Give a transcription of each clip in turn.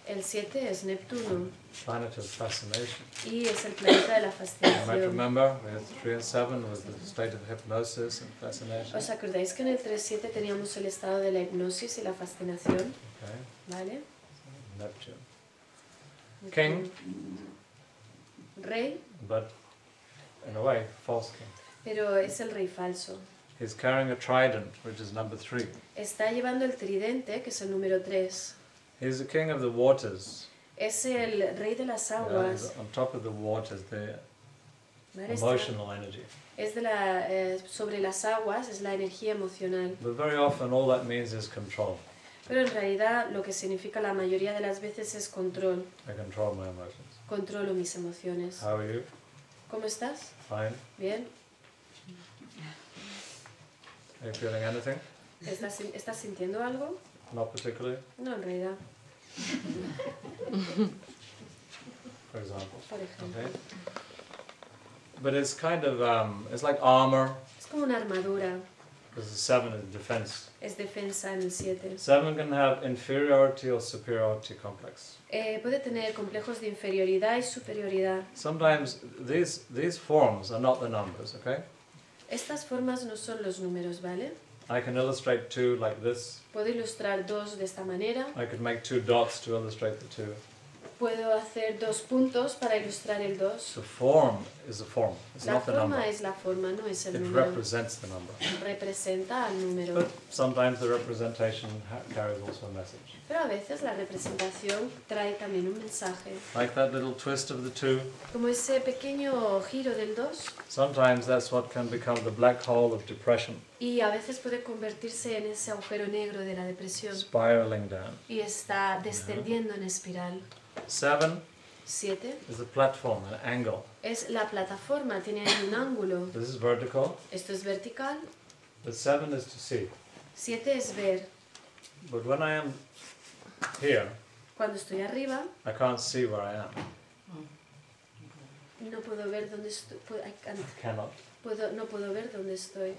El 7 es Neptuno. Planet of fascination. Y es el planeta de la You might fascinación. remember, we had 3 and 7 was the state of hypnosis and fascination. ¿Os acordáis que en el 3-7 teníamos el estado de la hipnosis y la fascinación? Okay. ¿Vale? Neptune. King, Rey, but in a way, false king. pero es el rey falso. He's carrying a trident, which is number 3. Está llevando el tridente, que es el número 3. He's the king of the waters. Es el rey de las Yeah, aguas. he's on top of the waters, the ¿Vale? emotional energy. Es de sobre las aguas, es la energía emocional. But very often all that means is control. Pero en realidad lo que significa la mayoría de las veces es control. I control my emotions. Controlo mis emociones. How are you? ¿Cómo estás? Fine. ¿Bien? Are you feeling anything? ¿Estás sintiendo algo? Not particularly, No, en realidad. for example. Por ejemplo. Okay. But it's kind of, it's like armor, Es como una armadura. because the 7 is defense. Es defensa en el 7. 7 can have inferiority or superiority complex. Puede tener complejos de inferioridad y superioridad. Sometimes these forms are not the numbers, okay? Estas formas no son los números, ¿vale? I can illustrate 2 like this. Puedo ilustrar 2 de esta manera. I could make 2 dots to illustrate the 2. Puedo hacer 2 puntos para ilustrar el 2. The form is a form, it's La not the number. forma es la forma, no es el It número. represents the number. Representa al número. But sometimes the representation carries also a message. Pero a veces la representación trae también un mensaje. Like that little twist of the 2. Como ese pequeño giro del 2. Sometimes that's what can become the black hole of depression, Y a veces puede convertirse en ese agujero negro de la depresión. spiraling down. Y está descendiendo en espiral. 7 7 is the platform, an angle. es la plataforma, tiene ahí un ángulo. This is vertical, Esto es vertical. but 7 is to see. 7 es ver. But when I am here, Cuando estoy arriba, I can't see where I am. no puedo ver dónde estoy. Cannot. No puedo ver dónde estoy.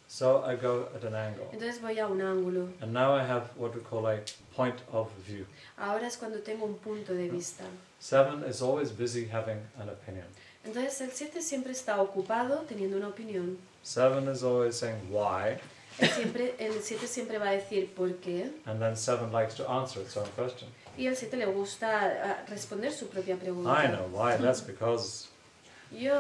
So I go at an angle. Entonces voy a un ángulo. And now I have what we call a point of view. Ahora es cuando tengo un punto de vista. 7 is always busy having an opinion. Entonces el 7 siempre está ocupado teniendo una opinión. 7 is always saying why, El 7 siempre va a decir por qué. and then 7 likes to answer its own question. Y al 7 le gusta responder su propia pregunta. I know why, that's because Yo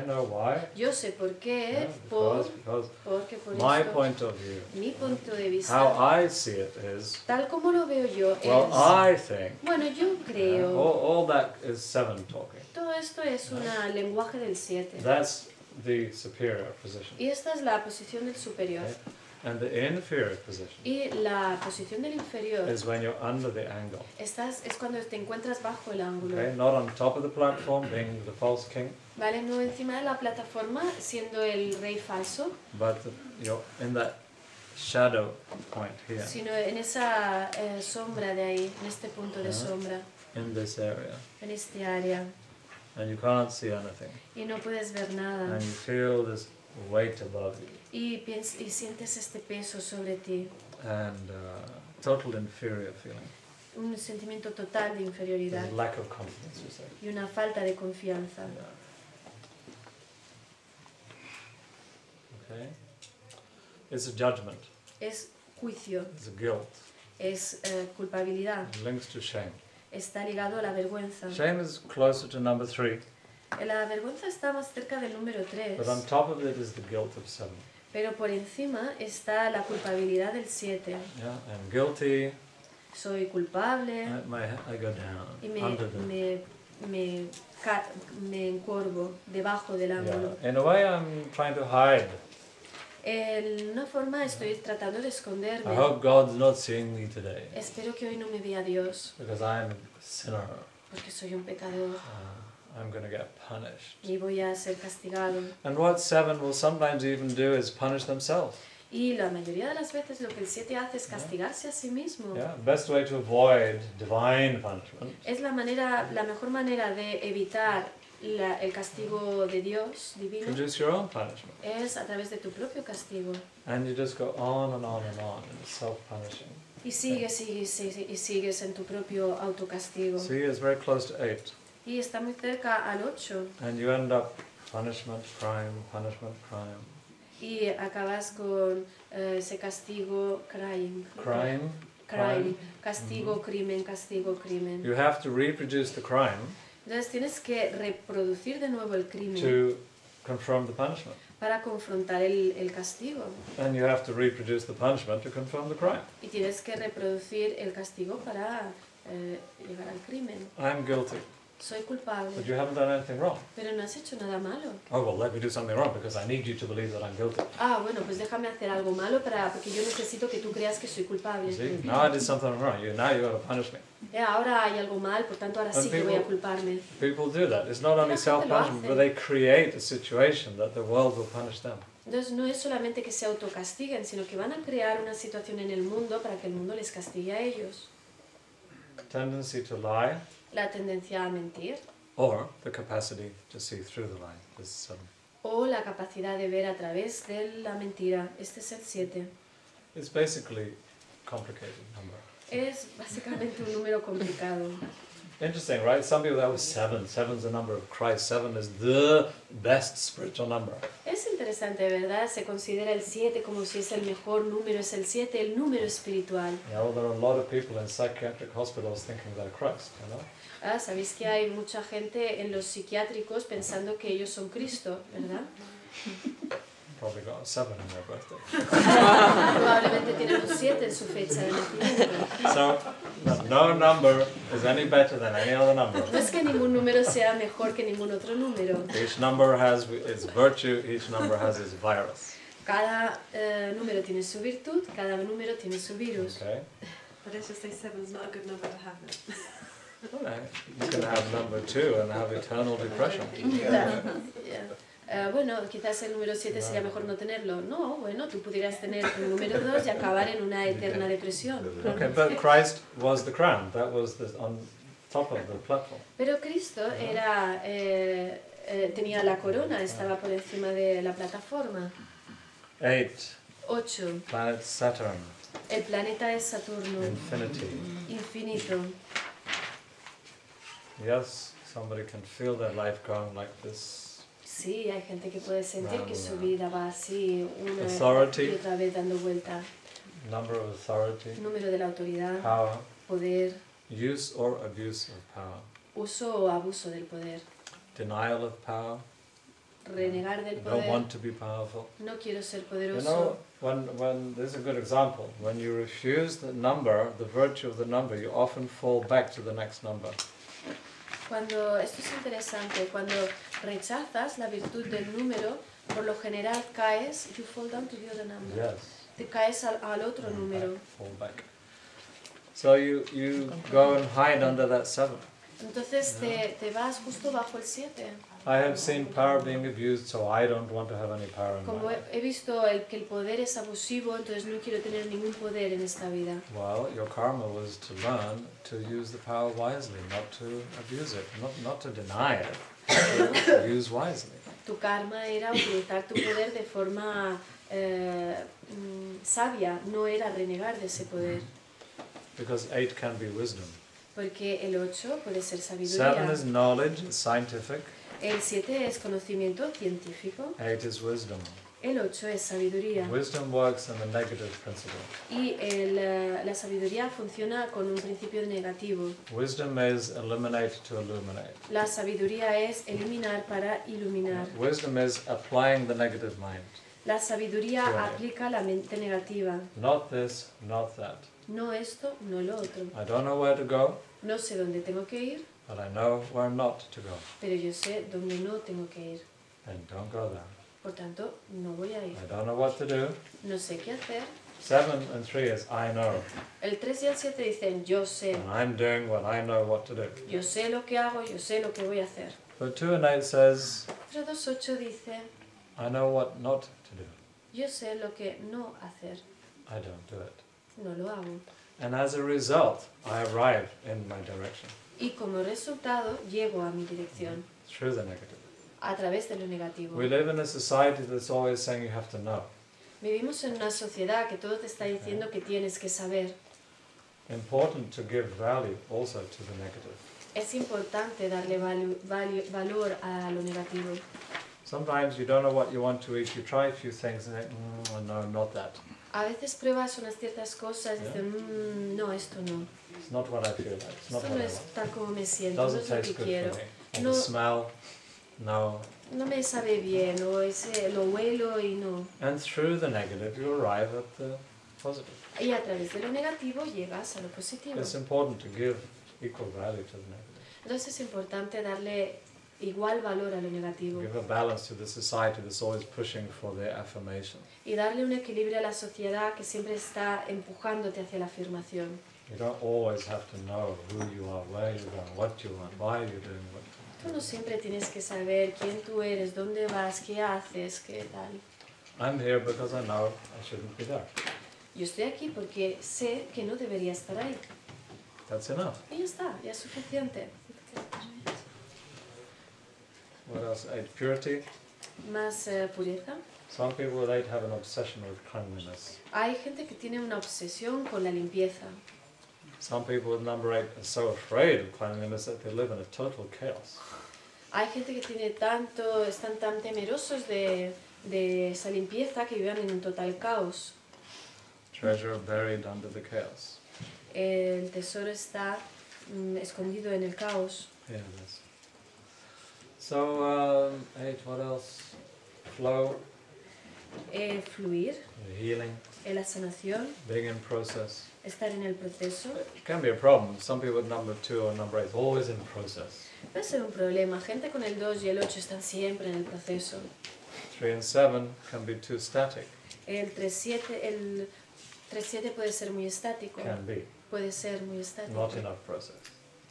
know why. Yo sé por qué, Yeah, because porque por my esto, point of view, mi punto de vista, how I see it is, tal como lo veo yo, well, es, I think, bueno, yo creo, all that is 7 talking. todo esto es un lenguaje del 7. That's the superior position. Y esta es la posición del superior. Okay? And the inferior position Y la posición del inferior, is when you're under the angle. es cuando te encuentras bajo el ángulo. Okay? Not on top of the platform, being the false king, ¿Vale? No encima de la plataforma, siendo el rey falso, but you're in that shadow point here, sino en esa sombra de ahí, en este punto de sombra, in this area. en este área. And you can't see anything. Y no puedes ver nada. And you feel this weight above you. Y sientes este peso sobre ti. And total inferior feeling. Un sentimiento total de inferioridad. There's lack of confidence, you say. Y una falta de confianza. Yeah. Okay. It's a judgment. Es juicio. It's a guilt. Es culpabilidad. It links to shame. Está ligado a la vergüenza. Shame is closer to number 3. La vergüenza está más cerca del número 3. But on top of it is the guilt of 7. Pero por encima está la culpabilidad del 7. Yeah, I'm guilty. Soy culpable. I go down. Y Under the, me encorvo debajo del ángulo. yeah. In a way, I'm trying to hide. En una forma estoy tratando de esconderme. I hope God's not seeing me today, Espero que hoy no me vea Dios, because I'm a sinner. porque soy un pecador I'm going to get punished. y voy a ser castigado. And what 7 will sometimes even do is punish themselves. Y la mayoría de las veces lo que el 7 hace es castigarse a sí mismo. Yeah, best way to avoid divine punishment Es la mejor manera de evitar el castigo de Dios divino, produce your own punishment. es a través de tu propio castigo. And you just go on and on and on, and it's self-punishing. Y sigues en tu propio autocastigo. See, it's very close to 8. Y está muy cerca al 8. And you end up punishment, crime, punishment, crime. Y acabas con ese castigo, crime. Castigo, crimen, castigo, crimen. You have to reproduce the crime Entonces tienes que reproducir de nuevo el crimen to confirm the punishment. para confrontar el castigo. And you have to reproduce the punishment to confirm the crime. Y tienes que reproducir el castigo para llegar al crimen. I'm guilty, Soy culpable, but you haven't done anything wrong. pero no has hecho nada malo. Oh, well, let me do something wrong because I need you to believe that I'm guilty. Ah, bueno, pues déjame hacer algo malo porque yo necesito que tú creas que soy culpable. See, now I did something wrong. Now you got to punish me. Ahora hay algo mal, por tanto ahora sí que voy a culparme. People do that. It's not only La gente lo self-punishment, hace. but they create a situation that the world will punish them. Entonces no es solamente que se autocastiguen, sino que van a crear una situación en el mundo para que el mundo les castigue a ellos. Tendency to lie, La tendencia a mentir or the capacity to see through the lie. This is 7. o la capacidad de ver a través de la mentira. Este es el 7. It's basically a complicated number. Es básicamente un número complicado. Interesting, right? Some people, that was 7. 7 is the number of Christ. 7 is the best spiritual number. Es interesante, ¿verdad? Se considera el 7 como si es el mejor número, es el 7, el número espiritual. Yeah, well, there are a lot of people in psychiatric hospitals thinking they're Christ, you know? Ah, sabéis que hay mucha gente en los psiquiátricos pensando que ellos son Cristo, ¿verdad? Probably got a 7 in their birthday. Probablemente tienen un 7 en su fecha de nacimiento. So, no number is any better than any other number. No es que ningún número sea mejor que ningún otro número. Each number has its virtue, each number has its virus. Cada número tiene su virtud, cada número tiene su virus. Okay? But let's just say 7 is not a good number to have then. Okay. You can have number 2 and have eternal depression. Bueno, quizás el número 7 sería mejor no tenerlo. No, bueno, tú pudieras tener el número 2 y acabar en una eterna depresión. Okay, but Christ was the crown. That was on top of the platform. Pero Cristo era, tenía la corona, estaba por encima de la plataforma. 8. 8. Planet Saturn. El planeta es Saturno. Infinity. Infinito. Yes, somebody can feel their life going like this. Sí, hay gente que puede sentir que su vida va así, una Authority. y otra vez dando vuelta. Number of authority. Número de la autoridad, Power. poder, Use or abuse of power. uso o abuso del poder, Denial of power. renegar del You don't poder, want to be powerful. no quiero ser You poderoso. know, when this is a good example. When you refuse the number, the virtue of the number, you often fall back to the next number. Cuando, esto es interesante, cuando rechazas la virtud del número, por lo general caes, you fall down to the other number. Yes. Te caes al otro número. Fall back. So you go and hide under that 7. Entonces te vas justo bajo el 7. I have seen power being abused, so I don't want to have any power in my Como life. he visto que el poder es abusivo, entonces no quiero tener ningún poder en esta vida. Well, your karma was to learn to use the power wisely, not to abuse it, not to deny it, but to use wisely. Tu karma era utilizar tu poder de forma sabia, no era renegar de ese poder. Because 8 can be wisdom. Porque el 8 puede ser 7 sabiduría. is knowledge, scientific. El 7 es conocimiento científico. 8 is wisdom. El 8 es sabiduría. Wisdom works on the negative principle. Y la sabiduría funciona con un principio negativo. Wisdom is eliminate to illuminate. La sabiduría es eliminar para iluminar. Wisdom is applying the negative mind. La sabiduría Sí. aplica la mente negativa. Not this, not that. No esto, no lo otro. I don't know where to go, No sé dónde tengo que ir, but I know where not to go. pero yo sé dónde no tengo que ir. And don't go there. Por tanto, no voy a ir. I don't know what to do. No sé qué hacer. 7 and 3 is I know. El 3 y el 7 dicen, yo sé. And I'm doing what I know what to do. Yo sé lo que hago, yo sé lo que voy a hacer. But 2 and 8 says, Pero 2.8 dice, I know what not to do. yo sé lo que no hacer. I don't do it. No lo hago. And as a result, I arrive in my direction Y como resultado, llego a mi dirección, through the negative. a través de lo negativo. We live in a society that's always saying you have to know. Vivimos en una sociedad que todo te está diciendo que tienes que saber. important to give value also to the negative. Es importante darle valor a lo negativo. Sometimes you don't know what you want to eat, you try a few things and think, no, not that. A veces pruebas unas ciertas cosas y dices, no, esto no. It's not what I feel like, it's not Esto what no I es want. tal como me siento, no Doesn't es lo taste que good quiero. for me. And No, the smell, no. no me sabe bien, o lo huelo y no. And through the negative you arrive at the positive. Y a través de lo negativo llegas a lo positivo. It's important to give equal value to the negative. Entonces es importante darle igual valor a lo negativo. Give a balance to the society that's always pushing for their affirmation. Y darle un equilibrio a la sociedad que siempre está empujándote hacia la afirmación. You don't always have to know who you are, where you're going, what you want, why you're doing what. Tú no siempre tienes que saber quién tú eres, dónde vas, qué haces, qué tal. I'm here because I know I shouldn't be there. Yo estoy aquí porque sé que no debería estar ahí. That's enough. Y ya está, ya es suficiente. What else? 8. Purity. Más pureza. Some people with 8 have an obsession with cleanliness. Hay gente que tiene una obsesión con la limpieza. Some people with number 8 are so afraid of cleanliness that they live in a total chaos. Hay gente que están tan temerosos de esa limpieza que viven en un total caos. Treasure buried under the chaos. El tesoro está escondido en el caos. Yeah, it is. So, 8, what else? Flow. Fluir, Healing. la sanación, Being in process. estar en el proceso. It can be a problem. Some people with number 2 or number 8 always in process. Puede ser un problema. Gente con el 2 y el 8 están siempre en el proceso. 3 and 7 can be too static. El 3-7 puede ser muy estático. Can be. Puede ser muy estático. Not enough process.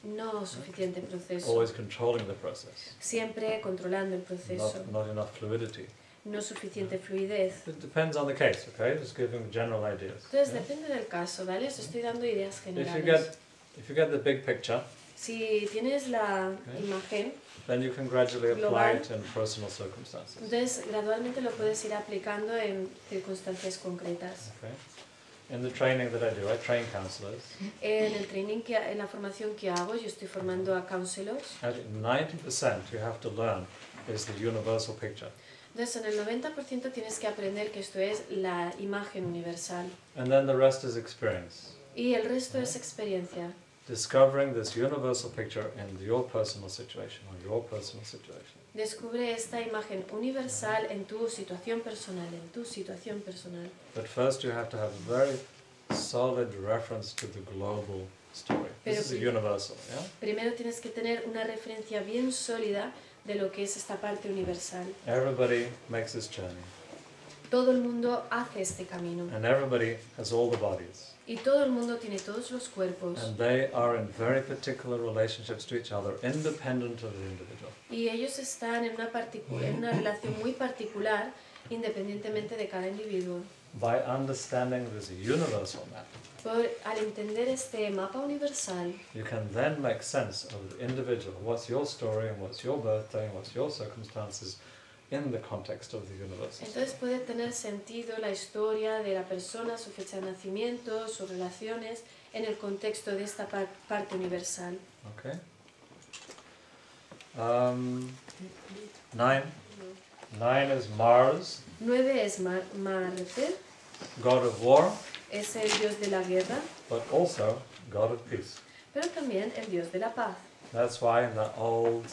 No suficiente proceso. Always controlling the process. Siempre controlando el proceso. Not enough fluidity. No suficiente fluidez. It depends on the case, okay? Just giving general ideas. Entonces yeah? depende del caso, ¿vale? Os estoy dando ideas If generales. you get the big picture, Si tienes la Okay. imagen, then you can gradually apply Global. it in personal circumstances. entonces gradualmente lo puedes ir aplicando en circunstancias concretas. Okay? In the training that I do, I train counselors. En el training, en la formación que hago, yo estoy formando a counselors. Actually, 90% you have to learn is the universal picture. Entonces en el 90% tienes que aprender que esto es la imagen universal. And then the rest is experience. Y el resto es experiencia. Discovering this universal picture in your personal situation or your personal situation. Descubre esta imagen universal en tu situación personal, en tu situación personal. But first you have to have a very solid reference to the global story. This is a universal, yeah? Primero tienes que tener una referencia bien sólida de lo que es esta parte universal. Everybody makes this journey. Todo el mundo hace este camino. And everybody has all the bodies. Y todo el mundo tiene todos los cuerpos. And they are in very particular relationships to each other, independent of the individual. Y ellos están en una relación muy particular, independientemente de cada individuo. By understanding this universal map, Al entender este mapa universal, you can then make sense of the individual. What's your story and what's your birthday and what's your circumstances in the context of the universal. entonces puede tener sentido la historia de la persona, su fecha de nacimiento, sus relaciones, en el contexto de esta parte universal. Okay. 9. 9 is Mars, 9 es Marte, god of war, es el dios de la guerra, but also god of peace. pero también el dios de la paz. That's why in that old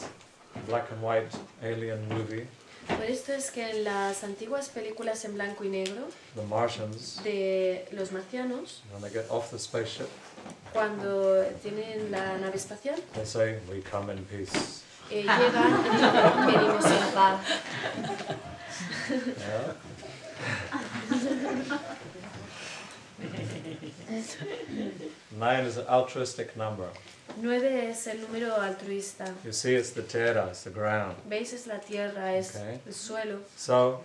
black and white alien movie, Por esto es que en las antiguas películas en blanco y negro the Martians, de los marcianos, when they get off the spaceship, cuando tienen la nave espacial, they say, "We come in peace." llegan y dicen, venimos en paz. Yeah? 9 is an altruistic number. 9 es el número altruista. You see, it's the terra, it's the ground. ¿Veis? Es la tierra, es Okay. el suelo. So,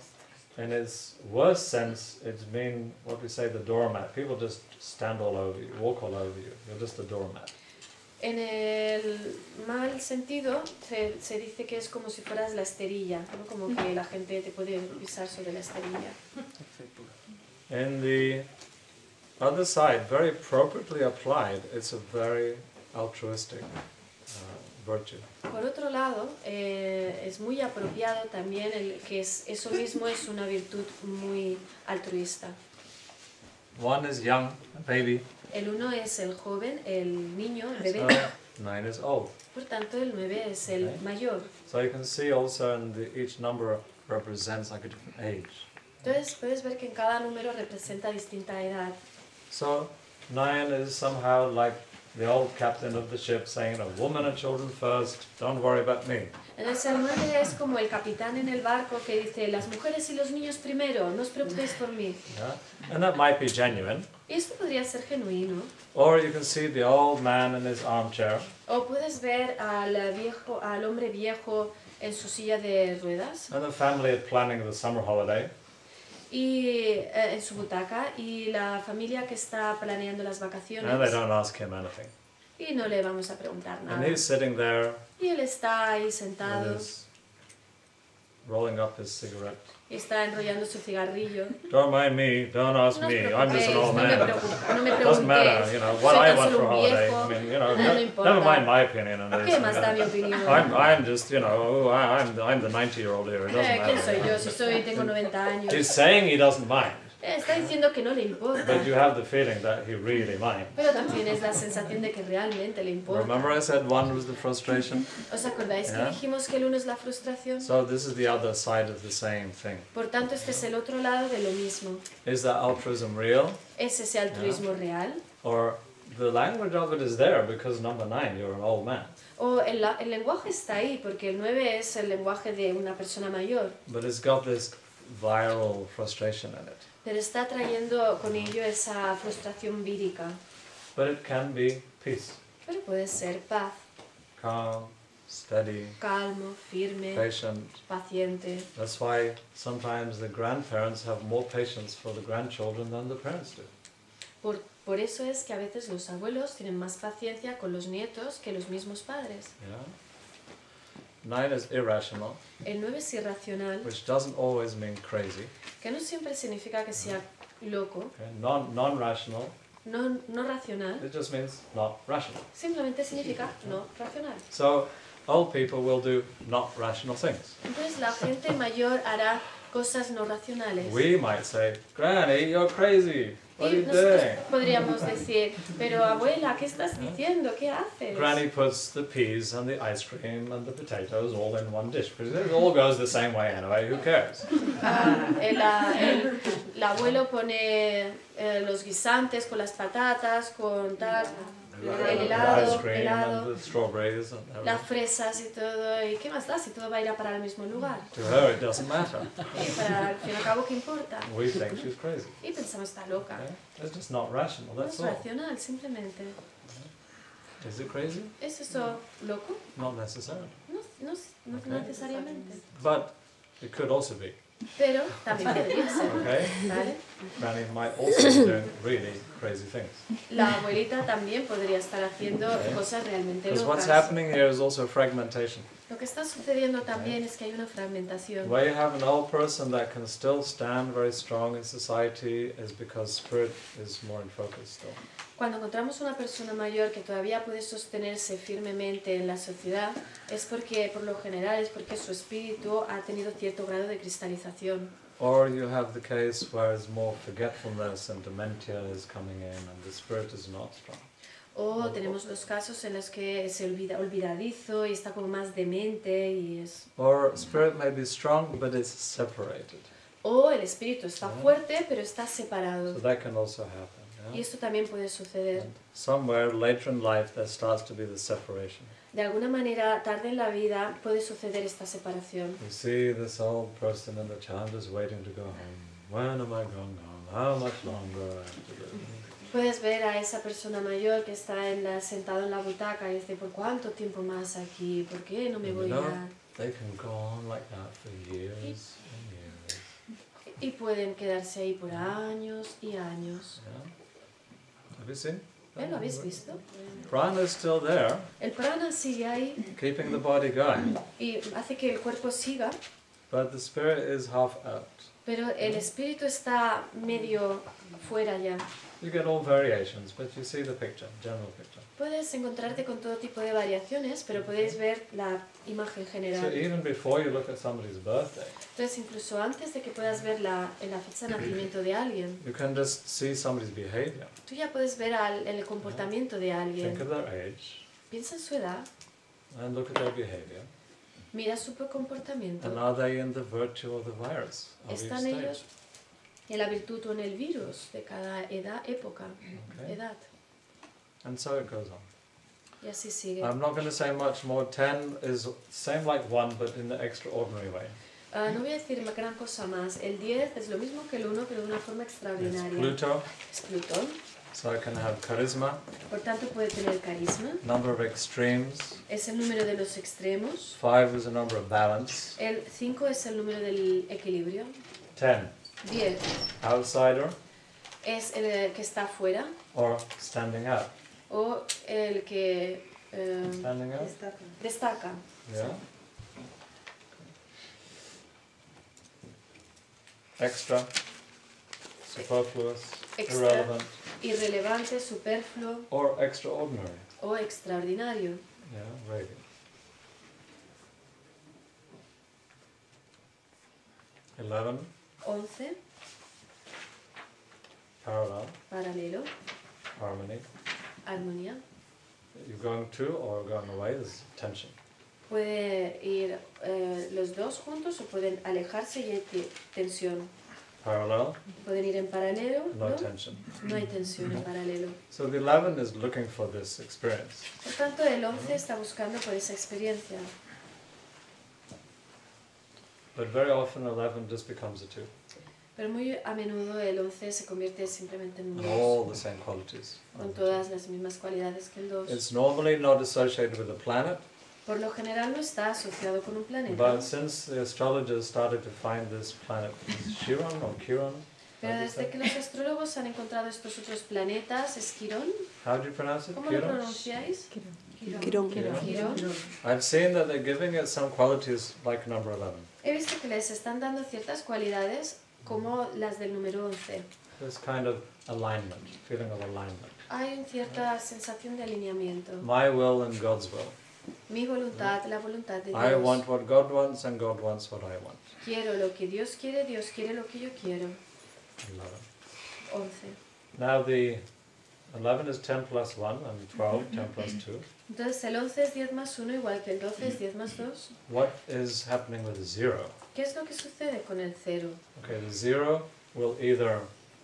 in its worst sense, it's been what we say the doormat. People just stand all over you, walk all over you. You're just a doormat. En el mal sentido, se dice que es como si fueras la esterilla, ¿no? Como que la gente te puede pisar sobre la esterilla. In the other side, very appropriately applied, it's a very altruistic virtue. Por otro lado, es muy apropiado también eso mismo es una virtud muy altruista. One is young, a baby. El uno es el joven, el niño, el bebé. So 9 is old. Por tanto, el 9 es el mayor. So you can see also each number represents like a different age. Entonces puedes ver que en cada número representa distinta edad. So 9 is somehow like the old captain of the ship saying, woman and children first, don't worry about me. Entonces el 9 es como el capitán en el barco que dice, las mujeres y los niños primero, no os preocupéis por mí. Yeah? And that might be genuine. Y esto podría ser genuino. Or you can see the old man in his armchair. O puedes ver al hombre viejo en su silla de ruedas. And the family planning the summer holiday. Y en su butaca, y la familia que está planeando las vacaciones. And they don't ask him anything. Y no le vamos a preguntar nada. And he's sitting there. Y él está ahí sentado. Rolling up his cigarette. Y está enrollando su cigarrillo. Don't mind me, don't ask No me, I'm just an old man. No me Doesn't matter, you know, what Soy I tan want solo for a un holiday. viejo. I mean, you know, No importa. never mind my opinion on this. ¿Qué más da mi opinión? I'm just, you know, I'm the 90-year-old here. It doesn't ¿Quién soy matter. yo? Si tengo 90 años. He's saying he doesn't mind, Está diciendo que no le importa. but you have the feeling that he really minds. Pero también es la sensación de que realmente le importa. Remember I said 1 was the frustration? ¿Os acordáis que Yeah. dijimos que el 1 es la frustración? So this is the other side of the same thing. Por tanto, este es el otro lado de lo mismo. Is that altruism real? ¿Es ese altruismo real? Or the language of it is there because number 9, you're an old man. O el lenguaje está ahí, porque el 9 es el lenguaje de una persona mayor. But it's got this viral frustration in it. Pero está trayendo con ello esa frustración vírica. But it can be peace, Pero puede ser paz, calm, steady, calmo, firme, patient. paciente. That's why sometimes the grandparents have more patience for the grandchildren than the parents do. Por eso es que a veces los abuelos tienen más paciencia con los nietos que los mismos padres. Yeah? 9 is irrational, El 9 es irracional, which doesn't always mean crazy. que no siempre significa que sea loco, Okay? Non-rational, no racional, it just means not rational. simplemente significa no racional. So old people will do not rational things. Entonces la gente mayor hará cosas no racionales. We might say, Granny, you're crazy. What are Y you nosotros doing? podríamos decir, pero abuela, ¿qué estás diciendo? ¿Qué haces? Granny puts the peas and the ice cream and the potatoes all in one dish. Because it all goes the same way anyway, who cares? El abuelo pone los guisantes con las patatas, con tal, el The helado, ice cream and the strawberries and las everything. fresas y todo. ¿Y qué más da si todo va a ir a parar al mismo lugar? To her it doesn't matter. Y para al fin y al cabo, ¿qué importa? We think she's crazy. Y pensamos, está loca. Okay? It's just not rational, No that's es all. racional, simplemente. Is it crazy? ¿Es eso loco? Not necessarily. No Okay. necesariamente. But it could also be. Pero también podría ser. Okay? ¿Vale? Granny might also be doing really crazy things. La abuelita también podría estar haciendo cosas realmente Because what's locas. happening here is also fragmentation. Lo que está sucediendo también es que hay una fragmentación. Where you have an old person that can still stand very strong in society is because spirit is more in focus still. Cuando encontramos una persona mayor que todavía puede sostenerse firmemente en la sociedad, es porque, por lo general, es porque su espíritu ha tenido cierto grado de cristalización. Or you have the case where it's more forgetfulness and dementia is coming in and the spirit is not strong. O tenemos los casos en los que se olvidadizo y está como más demente y es... Or spirit may be strong but it's separated. O el espíritu está fuerte pero está separado. So that can also happen. Y Yeah? esto también puede suceder. And somewhere later in life there starts to be the separation. De alguna manera, tarde en la vida puede suceder esta separación. You see this old person and the child is waiting to go home. When am I going home? How much longer I have to live? Puedes ver a esa persona mayor que está sentado en la butaca y dice, ¿por cuánto tiempo más aquí? ¿Por qué no me voy ya? They can go on like that for years and years. Y pueden quedarse ahí por años y años. Yeah? Have you seen? ¿Lo habéis visto? Prana is still there, El prana sigue ahí keeping the body going, y hace que el cuerpo siga, but the spirit is half out. pero el espíritu está medio fuera ya. You get all variations, but you see the picture, general picture. Puedes encontrarte con todo tipo de variaciones, pero podéis ver la imagen So general. even before you look at somebody's birthday, Entonces, incluso antes de que puedas ver la fecha de nacimiento de alguien, you can just see somebody's behavior. tú ya puedes ver el comportamiento de Think alguien. of their age Piensa en su edad, and look at their behavior. mira su comportamiento. And are they in the virtue or the virus of each ¿Están stage? ellos en la virtud o en el virus de cada época, Okay. edad? And so it goes on. Y así sigue. I'm not going to say much more. 10 is same like 1, but in the extraordinary way. No voy a decir gran cosa más. El 10 es lo mismo que el 1, pero de una forma It's extraordinaria. Pluto, Es Plutón, so it can have charisma, por tanto puede tener carisma. number of extremes. Es el número de los extremos. 5 is a number of balance. El 5 es el número del equilibrio. 10, 10 outsider es el que está afuera or standing out. o el que Standing out? destaca. Yeah. Extra, superfluous, Extra. irrelevant, Irrelevante, superfluo or extraordinary. o extraordinario. Yeah, very good. 11, 11, parallel, paralelo, harmony. armonía. You're going to or going away, there's tension. Puede ir los dos juntos o pueden alejarse y hay tensión. Parallel, Pueden ir en paralelo, no ¿no? tension. No hay tensión en paralelo. So the 11 is looking for this experience. Por tanto, el 11 está buscando por esa experiencia. But very often 11 just becomes a 2. Pero muy a menudo el 11 se convierte simplemente en un And 2, all the same qualities. con todas las mismas cualidades que el 2. It's normally not associated with a planet, Por lo general no está asociado con un planeta. but since the astrologers started to find this planet Chiron or Chiron, Pero desde que los astrólogos han encontrado estos otros planetas, ¿es Quirón? how do you pronounce it? ¿Cómo lo Chiron? pronunciáis? Quirón. Quirón. I've seen that they're giving it some qualities like number 11. He visto que les están dando ciertas cualidades como las del número 11. This kind of alignment, feeling of alignment. Hay una cierta sensación de alineamiento. My will and God's will. Mi voluntad, la voluntad de I want Dios. what God wants and God wants what I want. Quiero lo que Dios quiere lo que yo quiero. 11. 11. Now the 11 is 10 plus 1 and 12, 10 plus 2. Entonces el 11 es 10 más 1 igual que el 12 es 10 más 2. What is happening with the 0? ¿Qué es lo que sucede con el 0? Okay, the 0 will either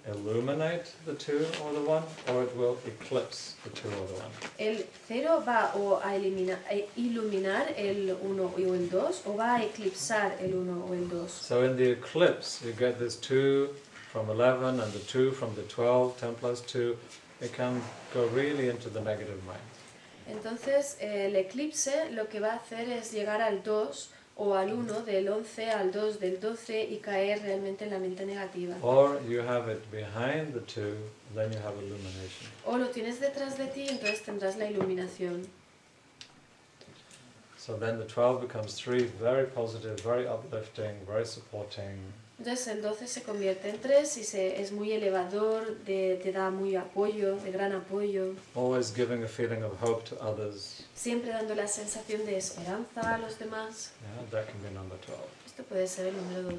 illuminate the 2 or the 1, or it will eclipse the 2 or the 1. El 0 va o a iluminar el 1 o el 2 o va a eclipsar el 1 o el 2. So in the eclipse, you get this 2 from 11 and the 2 from the 12, 10 plus 2. It can go really into the negative mind. Entonces el eclipse lo que va a hacer es llegar al 2 o al 1, del 11 al 2 del 12 y caer realmente en la mente negativa. Or you have it behind the 2, then you have illumination. O lo tienes detrás de ti, entonces tendrás la iluminación. So then the 12 becomes 3, very positive, very uplifting, very supporting. Entonces el 12 se convierte en 3 y es muy elevador, te da muy apoyo, de gran apoyo. Always giving a feeling of hope to others. Siempre dando la sensación de esperanza a los demás. Yeah, that can be number 12. Esto puede ser el número 12.